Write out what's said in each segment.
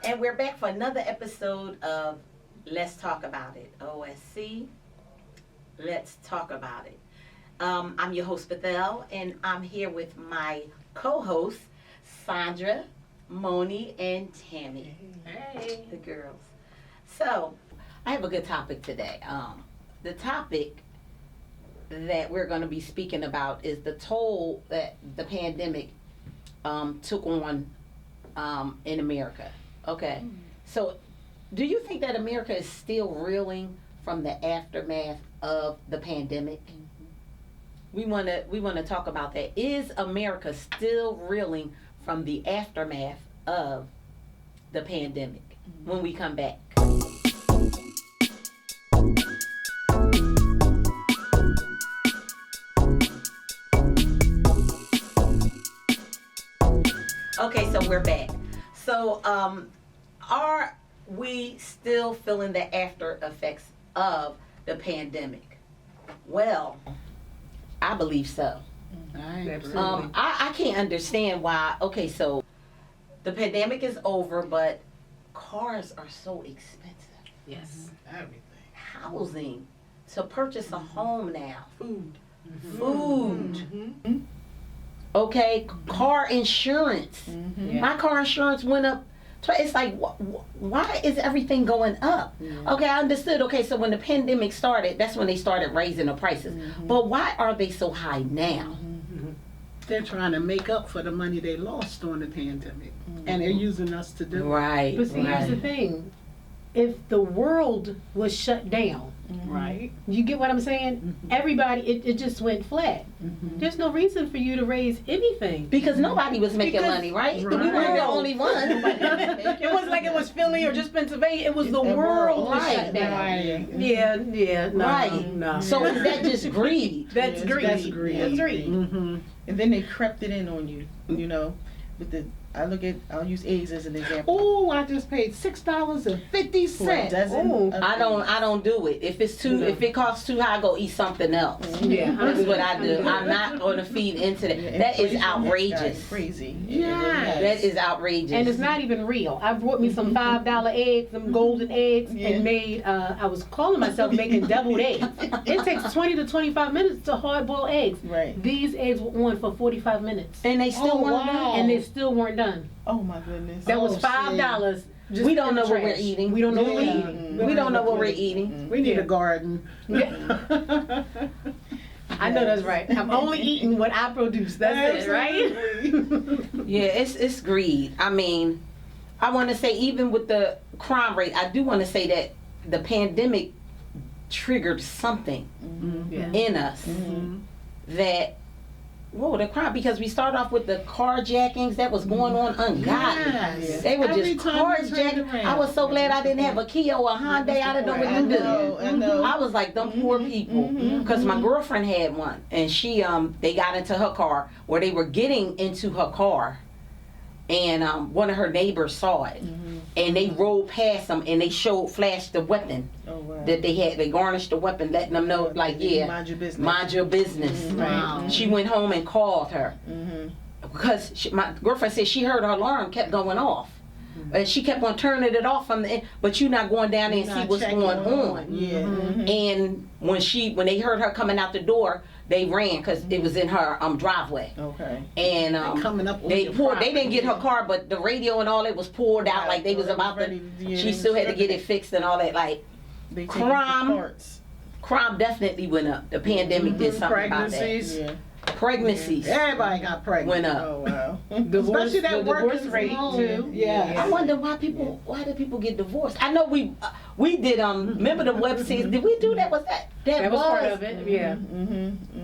And we're back for another episode of Let's Talk About It. OSC, Let's Talk About It. I'm your host, Bethel, and I'm here with my co-hosts, Sandra, Moni, and Tammy. Hey. The girls. So, I have a good topic today. The topic that we're going to be speaking about is the toll that the pandemic took on in America. Okay. So, do you think that America is still reeling from the aftermath of the pandemic? We want to talk about that. Is America still reeling from the aftermath of the pandemic? When we come back. Okay, so we're back. So, are we still feeling the after effects of the pandemic? Well, I believe so. I can't understand why. Okay, so the pandemic is over, but cars are so expensive. Yes. Everything. Housing, to purchase a home now. Food. Food. Okay, car insurance. Yeah. My car insurance went up. It's like, why is everything going up? Okay, I understood. Okay, so when the pandemic started, that's when they started raising the prices. But why are they so high now? They're trying to make up for the money they lost during the pandemic, and they're using us to do it. Right. But see, here's the thing. If the world was shut down, Right. you get what I'm saying? Everybody, it just went flat. There's no reason for you to raise anything. Because nobody was making Because- money, right? We Right. weren't the only one. It wasn't like it was Philly or just Pennsylvania. It was the world was Right. shut down. Right. Yeah, no, Right. no. So is that just greed? That's greed. That's greed. That's greed. Mm-hmm. And then they crept it in on you, you know, with the, I'll use eggs as an example. Oh, I just paid $6.50. For a dozen Ooh. of I don't do it. If it costs too high, go eat something else. Yeah, That's what I do. I'm not gonna feed into that. Yeah, That is inflation has outrageous. gotten crazy. Yes. That is outrageous. And it's not even real. I brought me some $5 eggs, some golden eggs, Yeah. and made, I was calling myself making deviled eggs. It takes 20 to 25 minutes to hard boil eggs. Right. These eggs were on for 45 minutes. And they still Oh, want to wow. And they still weren't done. Oh my goodness. That was Oh, $5. Just We don't in the know what we're trash. eating. We don't know what we're Yeah. eating. We don't know what we're eating. We need Yeah. a garden. Yeah. I know that's right. I'm only eating what I produce. That's it, right? Yeah, it's greed. I mean, I want to say even with the crime rate, I do want to say that the pandemic triggered something Yeah. in us that the crime, because we start off with the carjackings that was going on ungodly. Yes. They were Every just time you turned carjacking. around. I was so glad I didn't have a Kia or a Hyundai. I didn't know what you do. I know. I was like, them poor people, because my girlfriend had one, and she they got into her car, where they were getting into her car, and one of her neighbors saw it, and they rolled past them, and they flashed the weapon Oh wow. that they had. They garnished the weapon, letting them know, like, yeah, Mind your business. mind your business. Wow. She went home and called her, because my girlfriend said she heard her alarm kept going off. And she kept on turning it off from the, but you're not going down there and You're see not what's checking going on. Yeah. And when they heard her coming out the door, they ran because it was in her driveway. Okay. And Coming up on they your pulled. They didn't property. get her car, but the radio and all that was pulled out, like they was about to. She still had to get it fixed and all that. Like, They take crime. parts. crime definitely went up. The pandemic did something about that. Pregnancies. Yeah. Pregnancies Everybody got pregnant. went up. Oh wow. Especially that the divorce working rate from home. too. Yeah. I wonder why do people get divorced? I know we did remember the web series? Did we do that? Was that That was part of it. Yeah.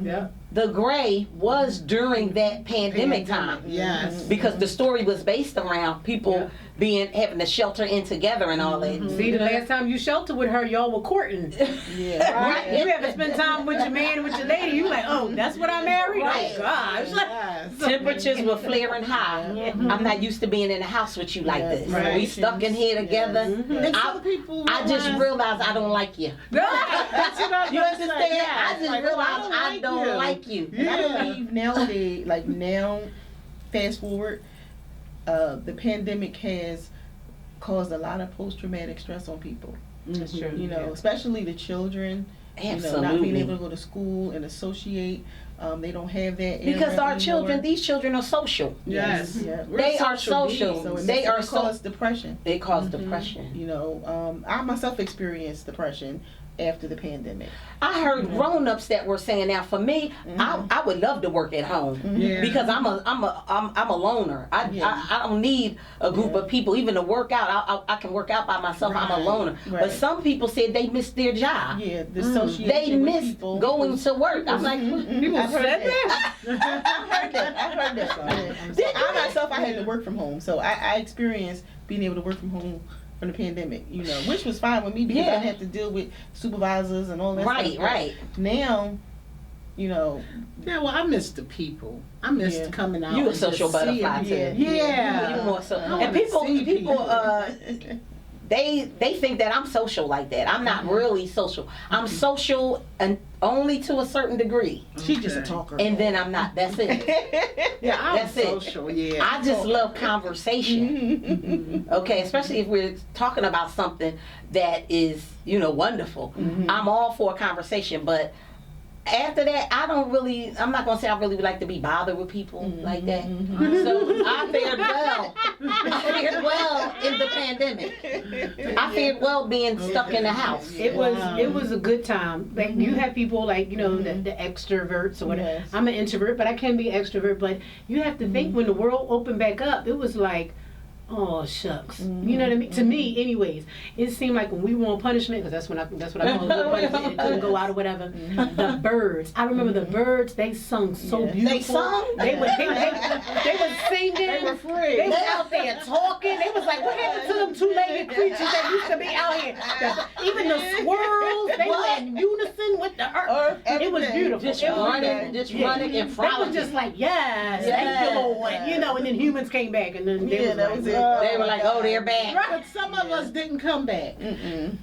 Yeah. The Gray was during that pandemic time. Yes. Because the story was based around people having to shelter in together and all that. See, the last time you sheltered with her, y'all were courting. Yeah. Right. You haven't spent time with your man and with your lady. You like, oh, that's what I married? Right. Oh, gosh. Yes. Temperatures were flaring high. I'm not used to being in the house with you like this. Right. We stuck in here together. And some people I just realized I don't like you. That's what I was You gonna say, understand? yeah. I just Like, realized I don't like you. And I believe nowadays, fast forward, the pandemic has caused a lot of post-traumatic stress on people. That's true. You know, especially the children. Absolutely. You know, not being able to go to school and associate. They don't have that. Because our anymore. children, these children are social. Yes. Yeah. They are social. So They are cause depression. They cause depression. You know, I myself experienced depression after the pandemic. I heard grown-ups that were saying, now for me, I would love to work at home Yeah. because I'm a loner. I don't need a group Yeah. of people even to work out. I can work out by myself. I'm a Right. loner. Right. But some people said they missed their job. Yeah, the association They with missed people going to work. I'm like, People I've heard said that. I've heard that. So I myself, I had to work from home, so I experienced being able to work from home from the pandemic, you know, which was fine with me because I Yeah. had to deal with supervisors and all that right, stuff. right. Now, you know, Yeah, well, I miss the people. I missed Yeah. coming out. You a and social just seeing butterfly them. too. Yeah. You more so. I And wanna see people, they think that I'm social like that. I'm not really social. I'm social and only to a certain degree. she's just a Okay. talker. And then I'm not. That's it. Yeah, I'm That's it. social. Yeah. I just love conversation. Okay, especially if we're talking about something that is, you know, wonderful. I'm all for a conversation, but after that, I'm not going to say I really would like to be bothered with people like that. So I fared well. I fared well in the pandemic. I fared well being stuck in the house. It was a good time. Like you have people like, you know, the extroverts or whatever. Yes. I'm an introvert, but I can be extrovert. But you have to think when the world opened back up, it was like, oh shucks, you know what I mean? To me, anyways, it seemed like when we were on punishment, because that's what I call it, punishment. It couldn't go out or whatever. The birds, I remember the birds. They sung so Yes. beautiful. They sung? They were singing. They were free. They was out there talking. They was like, what happened to them two-legged creatures that used to be out here? Even the squirrels, they were in unison with the earth. It was beautiful. Just It was running, beautiful. just running and They was frolicking. just like, yes, Yes. thank you, Lord. You know, and then humans came back, and then they Yeah, was that like, was it. They were like, oh, they're back. But some of us didn't come back.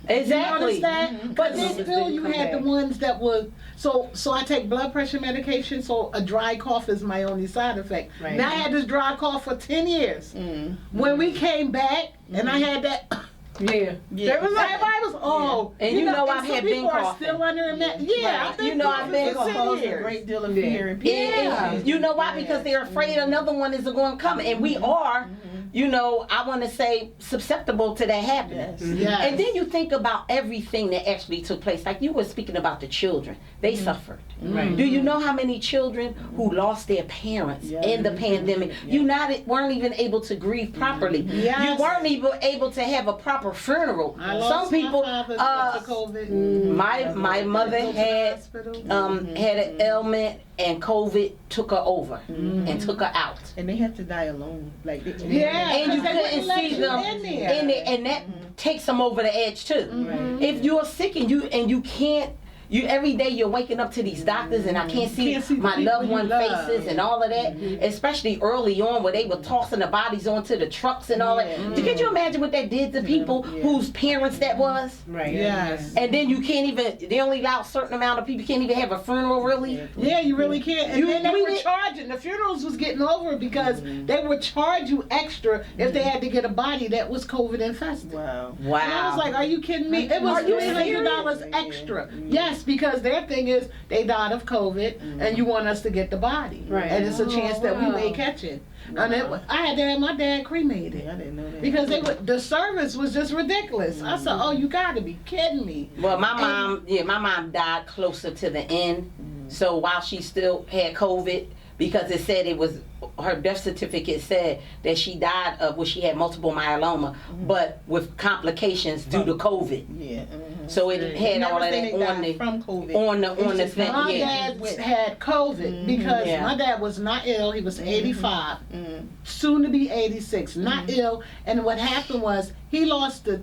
Exactly. You notice that? But then still you had the ones that were, so I take blood pressure medication, so a dry cough is my only side effect. Right. Now I had this dry cough for 10 years. When we came back, and I had that, yeah. there was everybody was, oh. And you know I've and had some been people are coughing. still under yeah, I've been You know I've been coughing for 10 Caused a years. great deal of fear and Yeah. people. You know why? Because they're afraid another one is going to come. And we are, you know, I want to say susceptible to that happening. Yes. Yes. And then you think about everything that actually took place. Like you were speaking about the children. They suffered. Right. Do you know how many children who lost their parents Yeah. in the pandemic? You weren't even able to grieve properly. Yes. You weren't even able to have a proper funeral. I lost Some people, my father to COVID. my mother had Hospital. had an ailment and COVID took her over and took her out. And they have to die alone. Like they, Yeah. And you Because they couldn't wouldn't see let you them in there. in it, and that takes them over the edge too. If you're sick and you can't, you every day you're waking up to these doctors and I can't see Can't see the my people loved you one love. faces and all of that, especially early on where they were tossing the bodies onto the trucks and all that. Could you imagine what that did to people whose parents that was? Right. Yes. And then you can't even, they only allow a certain amount of people, you can't even have a funeral really. Yeah, you really can't. And You then they really- were charging. The funerals was getting over because they would charge you extra if they had to get a body that was COVID infested. wow. Wow. And I was like, are you kidding me? It was Are you $300 serious? extra. Yes, because their thing is they died of COVID and you want us to get the body. Right. And it's a chance that we may wow. catch it. And I had to have my dad cremated. I didn't know that. Because the service was just ridiculous. I said, oh, you gotta be kidding me. Well, my mom died closer to the end. So while she still had COVID, because it said it was, her death certificate said that she died of, well, she had multiple myeloma, but with complications due to COVID. Yeah. So it had Never all of say they that died from COVID. on the just thing. My Yeah. dad had COVID because Yeah. my dad was not ill. He was 85, soon to be 86, not ill. And what happened was he lost the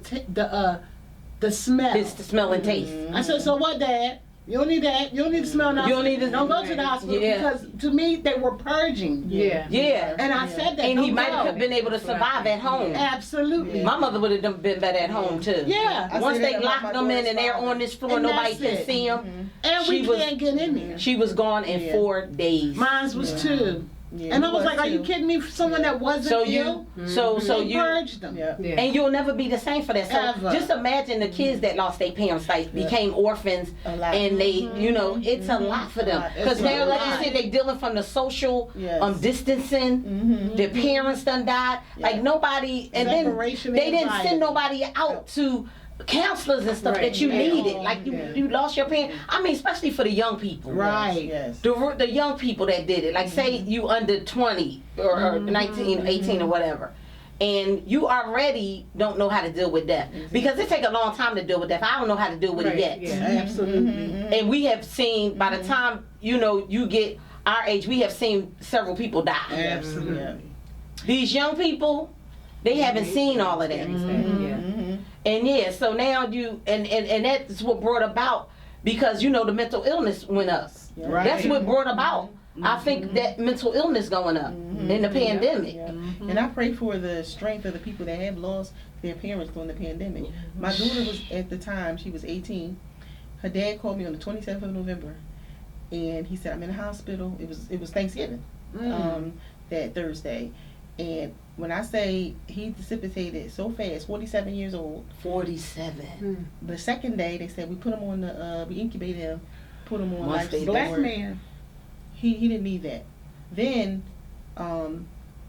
smell. It's the smell and taste. I said, so what, Dad? You don't need that. You don't need to smell nothing. You don't need to- Don't go to the hospital Yeah. because to me they were purging. Yeah. Yeah. And I said that. And he don't might go. have been able to survive at home. Absolutely. My mother would have been better at home too. Yeah. I Once say that they about locked my them in daughter's and they're father. on this floor, And nobody that's can it. see them. And She we was- can't get in there. She was gone in 4 days. Mine was 2. Yeah, And I he was like, are you too. kidding me? Someone that wasn't So ill? so They you. purged them. Yeah. Yeah. And you'll never be the same for that. So Ever. just imagine the kids that lost their parents, like became orphans, A lot. and they, you know, it's a lot for them. It's Because a now, like lot. you said, they dealing from the social Yes. distancing. Mm-hmm. Their parents done died. Yeah. Like nobody, and Separation then they didn't anxiety. send nobody out to counselors and stuff Right. that you Yeah. needed. Like Yeah. you lost your parents. I mean, especially for the young people. Right. Yes. The young people that did it, like say you under 20 or 19, 18 or whatever, and you already don't know how to deal with death because it take a long time to deal with death. I don't know how to deal with Right, it yet. yeah. Absolutely. And we have seen by the time you get our age, we have seen several people die. Absolutely. Yeah. These young people, they haven't seen all of that. Yeah. Mm-hmm. And yeah, so now and that's what brought about because the mental illness went up. Right. That's what brought about. I think that mental illness going up in the pandemic. Yeah. And I pray for the strength of the people that have lost their parents during the pandemic. My daughter was at the time, she was 18. Her dad called me on the 27th of November, and he said, I'm in the hospital. It was Thanksgiving, that Thursday. And when I say he dissipated so fast, 47 years old. 47. The second day, they said we put him on we incubated him, put him on Once life they support. Black man. He didn't need that. Then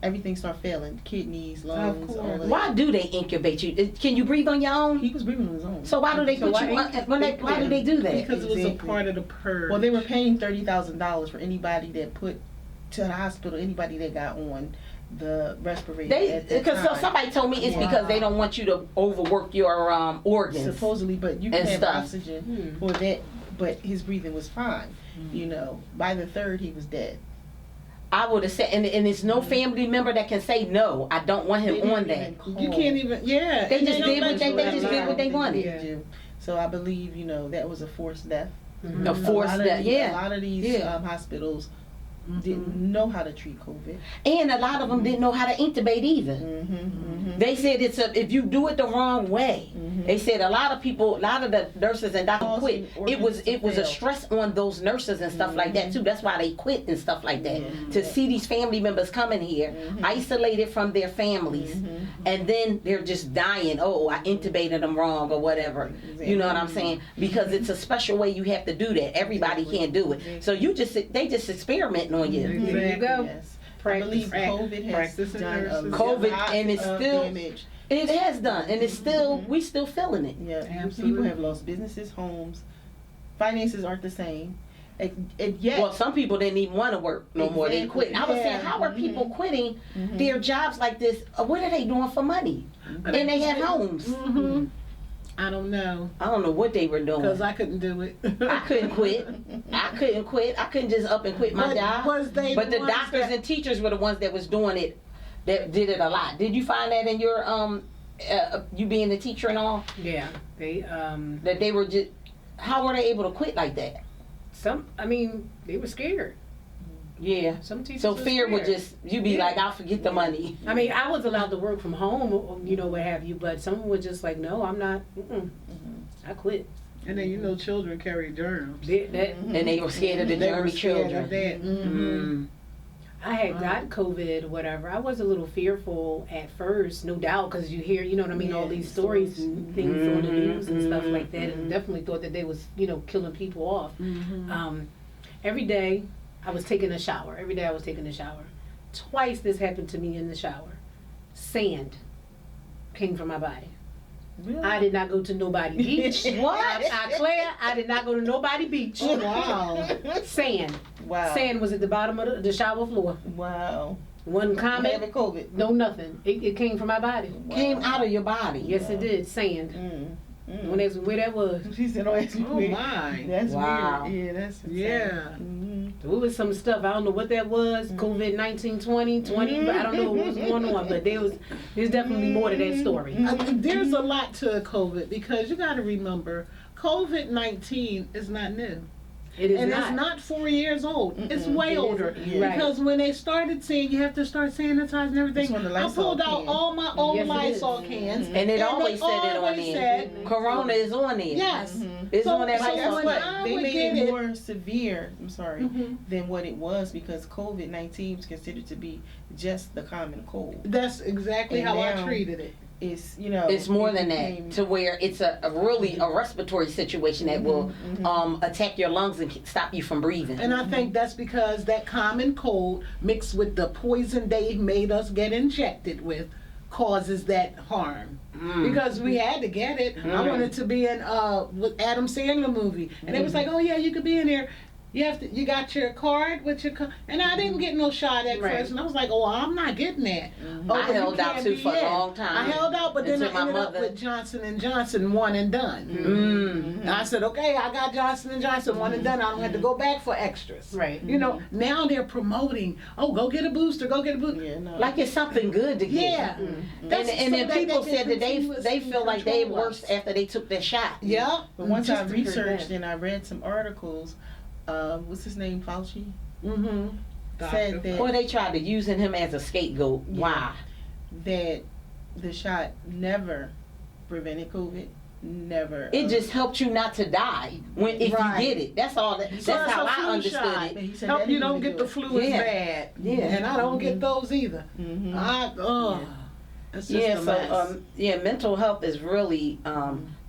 everything started failing, kidneys, lungs, course. all that. Why do they incubate you? Can you breathe on your own? He was breathing on his own. So why do they put why you on, why do they do that? Because it was a Exactly. part of the purge. Well, they were paying $30,000 for anybody that put to the hospital, anybody that got on the respirator. at that Because time. somebody told me it's because they don't want you to overwork your organs. Supposedly, but you can and have stuff. oxygen for that. But his breathing was fine. By the third, he was dead. I would have said, and it's no family member that can say no. I don't want They him didn't on that. even call. You can't even, yeah. They and just don't did let what they- you they out just did loud. what they wanted. Yeah. So I believe that was a forced death. A forced death, A yeah. lot of these Yeah. Hospitals didn't know how to treat COVID. And a lot of them didn't know how to intubate either. They said if you do it the wrong way. They said a lot of the nurses and doctors quit. It was a stress on those nurses and stuff like that too. That's why they quit and stuff like that. To see these family members coming here, isolated from their families, and then they're just dying. Oh, I intubated them wrong or whatever. You know what I'm saying? Because it's a special way you have to do that. Everybody can't do it. So they just experimenting on you. There you go. Yes. I Practice. believe COVID has Practicing done a nurses. COVID, lot and it's of still- damage. It has done, and it's still we still feeling it. Yeah, Absolutely. people have lost businesses, homes, finances aren't the same. And yet, Well, some people didn't even want to work no more. They quit. I was saying, how are people quitting their jobs like this? What are they doing for money? And they had homes. Mm-hmm. I don't know. I don't know what they were doing. Because I couldn't do it. I couldn't quit. I couldn't just up and quit my But job. was they But the ones doctors that- and teachers were the ones that was doing it, that did it a lot. Did you find that in your you being a teacher and all, Yeah. They that they were just, how were they able to quit like that? they were scared. Yeah. Some teachers So were fear would scared. just, you be like, I'll forget the money. I mean, I was allowed to work from home, what have you, but someone was just like, no, I'm not. I quit. And then children carry germs. And they were scared of the They were germy scared children. of that. Mm. I had got COVID, whatever. I was a little fearful at first, no doubt, because you hear, all these stories and things on the news and stuff like that, and definitely thought that they was, killing people off. Every day I was taking a shower. Twice this happened to me in the shower. Sand came from my body. really? I did not go to nobody beach. What? I did not go to nobody beach. Oh, wow. Sand. Wow. Sand was at the bottom of the shower floor. Wow. One comment, Having COVID. no nothing. It came from my body. Came out of your body. Yes, it did. Sand. When they asked me where that was, She said, "Oh, that's Oh, weird. my. That's Wow. weird. Yeah, that's insane. Yeah. it was some stuff. I don't know what that was. COVID 19, 20, but I don't know what was going on. But there's definitely more to that story. There's a lot to COVID because you got to remember, COVID-19 is not new. It is And not. it's not 4 years old. It's way It older. isn't. You're right. Because when they started saying you have to start sanitizing everything, It's when the I Lysol pulled out can. all my old Yes, it is. Lysol cans. And it they always said it on always there. said- Corona is on there. Yes. It's So- on that so life Guess when support. what? I They would made get it it- more severe, I'm sorry, Mhm. than what it was because COVID-19 was considered to be just the common cold. That's exactly And how I now- treated it. It's, you know. It's more it than became- that, to where it's a really a respiratory situation that will attack your lungs and stop you from breathing. And I think that's because that common cold mixed with the poison they made us get injected with causes that harm. Because we had to get it. I wanted to be in with Adam Sandler movie, and it was like, oh yeah, you could be in here. You got your card with your and I didn't get no shot at Right. first, and I was like, oh, I'm not getting that. Oh, I but you held out can't too be for a in. long time. I held out, but then I Until my ended up mother- with Johnson and Johnson, one and done. And I said, okay, I got Johnson and Johnson, one and done. I don't have to go back for extras. Right. You know, now they're promoting, oh, go get a booster, go get a booster. Yeah, no. Like it's something good to get. Yeah. That's- And then so people they said that they continuously feel like they control worse us. after they took their shot. Yeah. But once I Just to hear researched that. and I read some articles, what's his name, Fauci? Mm-hmm. Said that Boy, they tried to using him as a scapegoat. Yeah. Why? that the shot never prevented COVID. Never. It just helped you not to die when if Right. you get it. That's all. That's So it's how a I flu understood shot. it. He said Help that you didn't don't even get do the it. flu is Yeah. bad. Yeah. And I don't get those either. Mhm. It's just Yeah, a so mess. mental health is really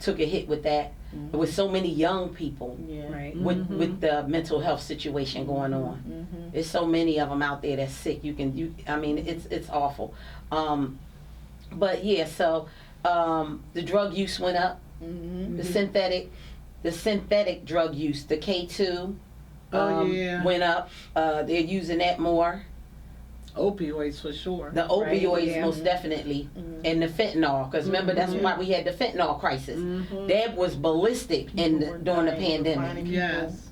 took a hit with that, with so many young people Yeah. Right. with the mental health situation going on. Mhm. There's so many of them out there that's sick. I mean, it's awful. But yeah, so the drug use went up. Mhm. The synthetic drug use, the K2, Oh, yeah. went up. They're using that more. Opioids for sure. The opioids, yeah. most definitely, Mhm. and the fentanyl. Because remember, that's why we had the fentanyl crisis. That was ballistic People were during the dying, pandemic, finding people. Yes.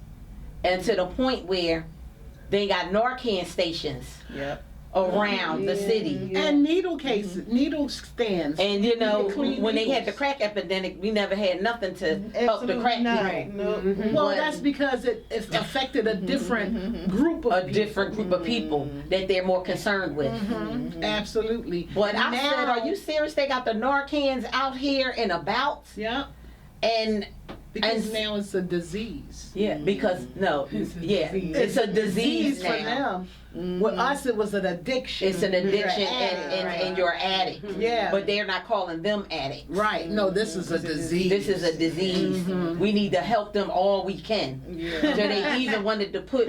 and to the point where they got Narcan stations Yep. around the Yeah. city. And needle cases, needle stands. And you know, They clean when they had the needles. crack epidemic, we never had nothing to help the Absolutely crack not. Right. No. Mhm. Well, but- that's because it affected a different group of a people. different group of people that they're more concerned with. Absolutely. But I Now- said, are you serious? They got the Narcans out here and about, Yeah. and Because And- now it's a disease. yeah, because no, It's a yeah, disease. it's a disease for now. them. With us, it was an addiction. It's an addiction, You're and you're addict. Yeah. But they're not calling them addicts. Right. No, this is a disease. This is a disease. We need to help them all we can. Yeah. So they even wanted to put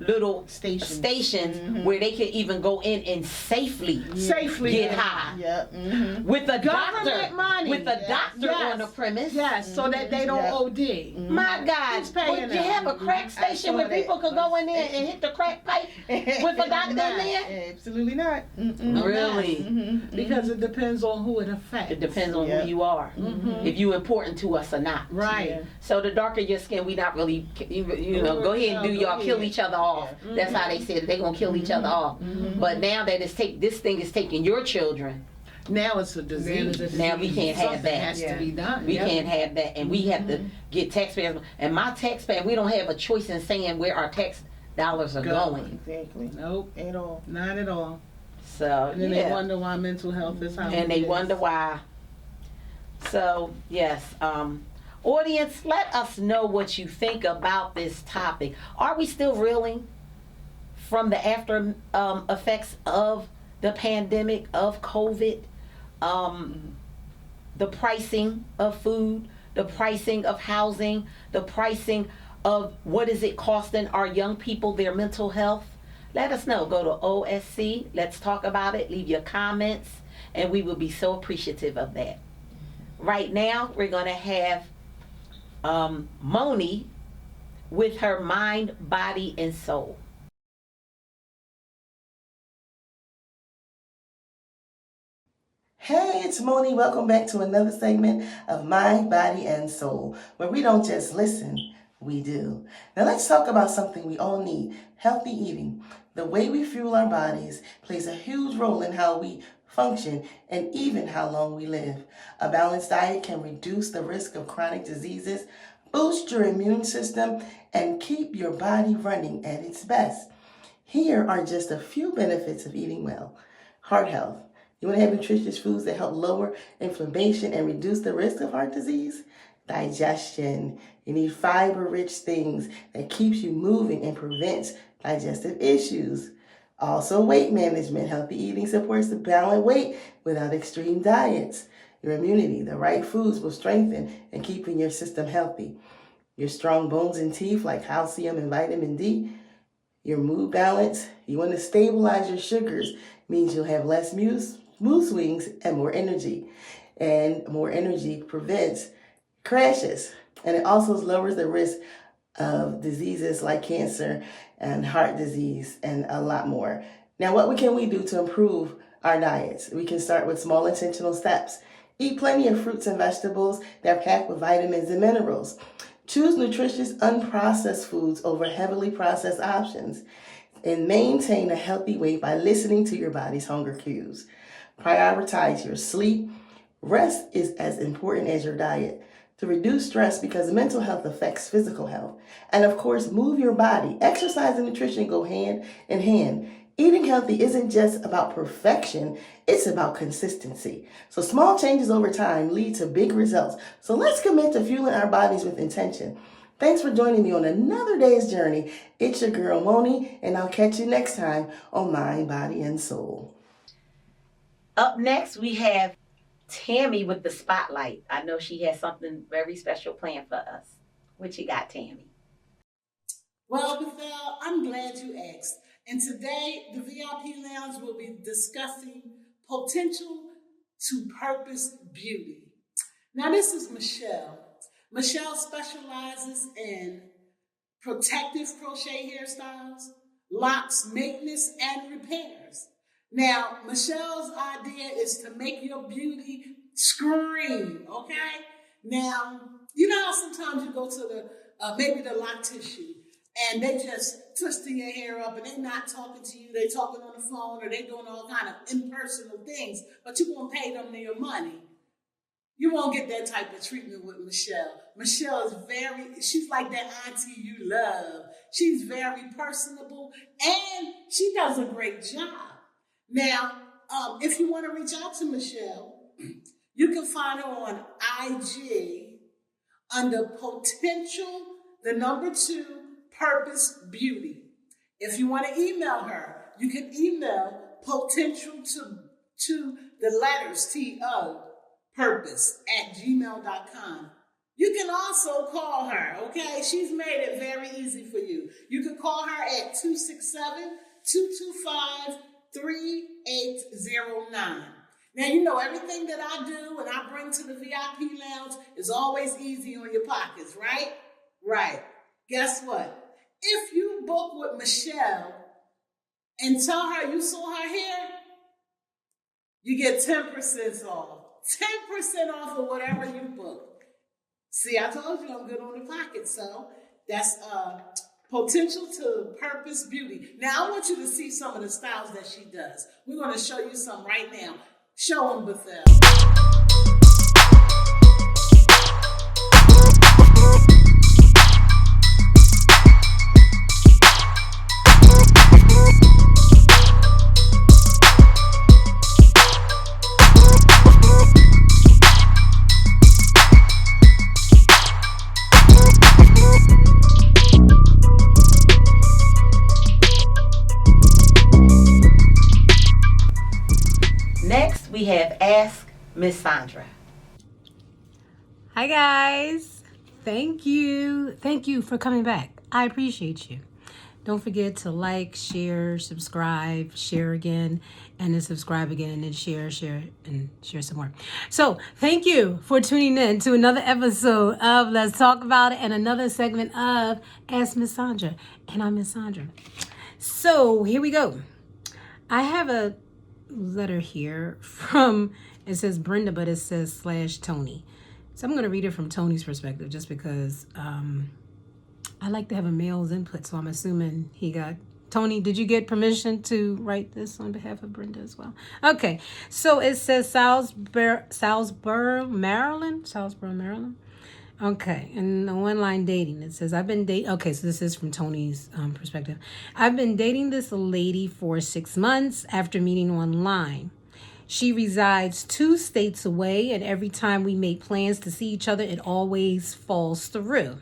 little Stations. where they could even go in and safely Safely get high Yep. Mhm. with a Government doctor, money. with a Yes. doctor Yes. on the premise. Yes, so that they don't Yep. OD. My God, Who's paying would you them? have a crack station saw where that. people could go in there and hit the crack pipe with a doctor in there? Absolutely not. Mm-mm. Really? Mhm. Because it depends on who it affects. It depends on Yeah. who you are, if you important to us or not. Right. Yeah. So the darker your skin, we not really, you know, go ahead and do Go y'all kill ahead. each other off. That's how they said it. They gonna kill each other off. But now that this thing is taking your children, Now it's a disease. now we can't have Something that. has to be done. We Yep. can't have that, and we have to get taxpayers. And my taxpayer, we don't have a choice in saying where our tax dollars are going. Exactly. Nope, At all. not at all. So And then they yeah, wonder why mental health is how and it they is. wonder why. So yes, audience, let us know what you think about this topic. Are we still reeling from the after effects of the pandemic of COVID? The pricing of food, the pricing of housing, the pricing of what is it costing our young people their mental health? Let us know. Go to OSC. Let's talk about it. Leave your comments, and we will be so appreciative of that. Right now, we're going to have Moni with her mind, body, and soul. Hey, it's Moni. Welcome back to another segment of Mind, Body, and Soul, where we don't just listen, we do. Now let's talk about something we all need, healthy eating. The way we fuel our bodies plays a huge role in how we function and even how long we live. A balanced diet can reduce the risk of chronic diseases, boost your immune system, and keep your body running at its best. Here are just a few benefits of eating well. Heart health. You want to have nutritious foods that help lower inflammation and reduce the risk of heart disease? digestion. You need fiber-rich things that keeps you moving and prevents digestive issues. Also, weight management. Healthy eating supports the balanced weight without extreme diets. Your immunity. The right foods will strengthen and keeping your system healthy. Your strong bones and teeth like calcium and vitamin D. Your mood balance. You want to stabilize your sugars. Means you'll have less mood swings and more energy. And more energy prevents crashes. And it also lowers the risk of diseases like cancer and heart disease and a lot more. Now, what can we do to improve our diets? We can start with small intentional steps. Eat plenty of fruits and vegetables that are packed with vitamins and minerals. Choose nutritious, unprocessed foods over heavily processed options. And maintain a healthy weight by listening to your body's hunger cues. Prioritize your sleep. Rest is as important as your diet. To reduce stress because mental health affects physical health. And of course, move your body. Exercise and nutrition go hand in hand. Eating healthy isn't just about perfection, it's about consistency. So small changes over time lead to big results. So let's commit to fueling our bodies with intention. Thanks for joining me on another day's journey. It's your girl, Moni, and I'll catch you next time on Mind, Body, and Soul. Up next, we have Tammy with the spotlight. I know she has something very special planned for us. What you got, Tammy? Well, Bethel, I'm glad you asked. And today, the VIP Lounge will be discussing potential to purpose beauty. Now, this is Michelle. Michelle specializes in protective crochet hairstyles, locks, maintenance, and repairs. Now, Michelle's idea is to make your beauty scream, okay? Now, you know how sometimes you go to the, maybe the lock tissue, and they just twisting your hair up, and they not talking to you, they talking on the phone, or they doing all kind of impersonal things, but you're going to pay them their money. You won't get that type of treatment with Michelle. Michelle is she's like that auntie you love. She's very personable, and she does a great job. Now, if you want to reach out to Michelle, you can find her on IG under Potential, 2, Purpose Beauty. If you want to email her, you can email potential to the letters TO, purpose @gmail.com. You can also call her, okay? She's made it very easy for you. You can call her at 267-225-3809. Now, you know everything that I do and I bring to the VIP Lounge is always easy on your pockets, right? Right. Guess what? If you book with Michelle and tell her you saw her hair, you get 10% off. 10% off of whatever you book. See, I told you I'm good on the pocket, so that's Potential to Purpose Beauty. Now, I want you to see some of the styles that she does. We're going to show you some right now. Show them, Bethel. Next, we have Ask Miss Sandra. Hi guys. Thank you for coming back. I appreciate you. Don't forget to like, share, subscribe, share again, and then subscribe again, and then share, and share some more. So thank you for tuning in to another episode of Let's Talk About It and another segment of Ask Miss Sandra. And I'm Miss Sandra. So here we go. I have a letter here from, it says Brenda, but it says /Tony. So I'm going to read it from Tony's perspective just because I like to have a male's input. So I'm assuming he got, Tony, did you get permission to write this on behalf of Brenda as well? Okay. So it says Salisbury, Maryland. Okay, and the one-line dating, it says, okay, so this is from Tony's perspective. I've been dating this lady for 6 months after meeting online. She resides 2 states away, and every time we make plans to see each other, it always falls through.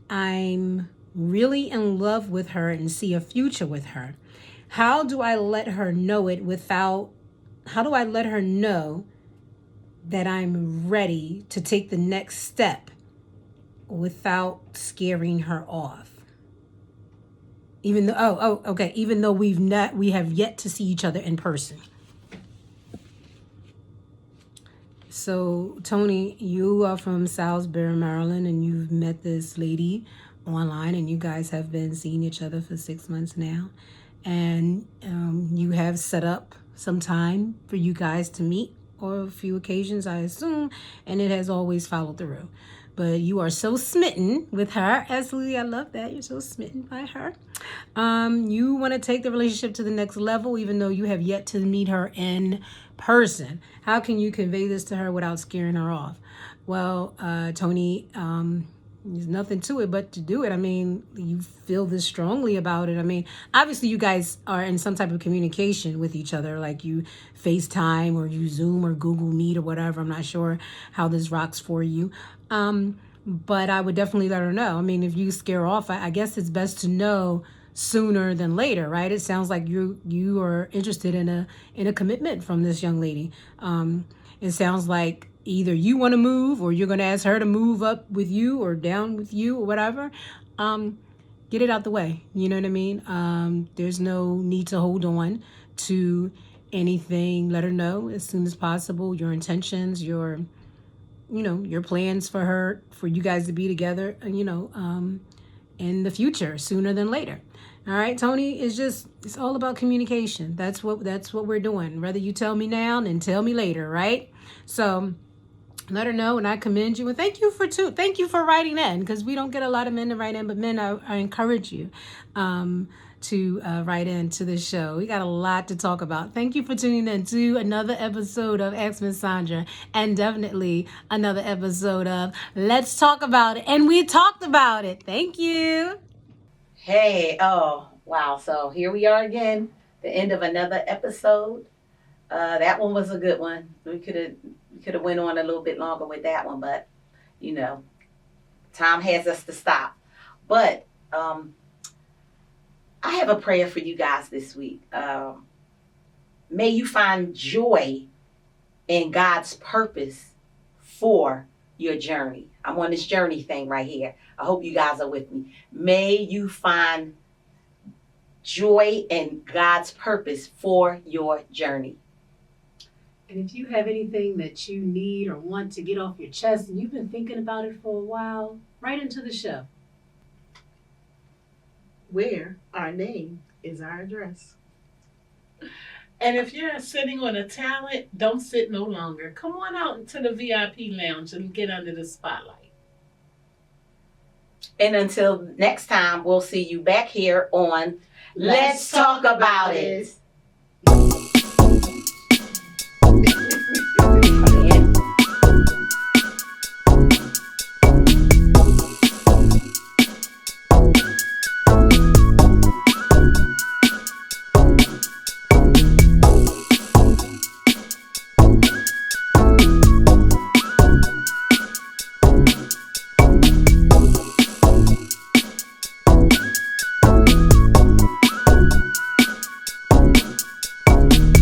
I'm really in love with her and see a future with her. How do I let her know that I'm ready to take the next step without scaring her off? Even though we have yet to see each other in person. So, Tony, you are from Salisbury, Maryland, and you've met this lady online, and you guys have been seeing each other for 6 months now. And you have set up some time for you guys to meet, or a few occasions, I assume, and it has always followed through. But you are so smitten with her. Absolutely, I love that. You're so smitten by her. You want to take the relationship to the next level, even though you have yet to meet her in person. How can you convey this to her without scaring her off? Well, Tony, there's nothing to it but to do it. I mean, you feel this strongly about it. I mean, obviously you guys are in some type of communication with each other, like you FaceTime or you Zoom or Google Meet or whatever. I'm not sure how this rocks for you. But I would definitely let her know. I mean, if you scare off, I guess it's best to know sooner than later, right? It sounds like you are interested in a commitment from this young lady. It sounds like either you want to move, or you're going to ask her to move up with you or down with you or whatever. Get it out the way. You know what I mean? There's no need to hold on to anything. Let her know as soon as possible your intentions, your plans for you guys to be together, in the future, sooner than later. All right, Tony, it's all about communication. That's what we're doing. Whether you tell me now and tell me later, right? So let her know, and I commend you. And thank you for writing in, because we don't get a lot of men to write in, but men, I encourage you to write into the show. We got a lot to talk about. Thank you for tuning in to another episode of Ask Miss Sandra, and definitely another episode of Let's Talk About It. And we talked about it. Thank you. Hey, oh, wow. So here we are again, the end of another episode. That one was a good one. We could have went on a little bit longer with that one, but, time has us to stop. But I have a prayer for you guys this week. May you find joy in God's purpose for your journey. I'm on this journey thing right here. I hope you guys are with me. May you find joy in God's purpose for your journey. And if you have anything that you need or want to get off your chest and you've been thinking about it for a while, write into the show. Where our name is our address. And if you're sitting on a talent, don't sit no longer. Come on out into the VIP lounge and get under the spotlight. And until next time, we'll see you back here on Let's Talk About It.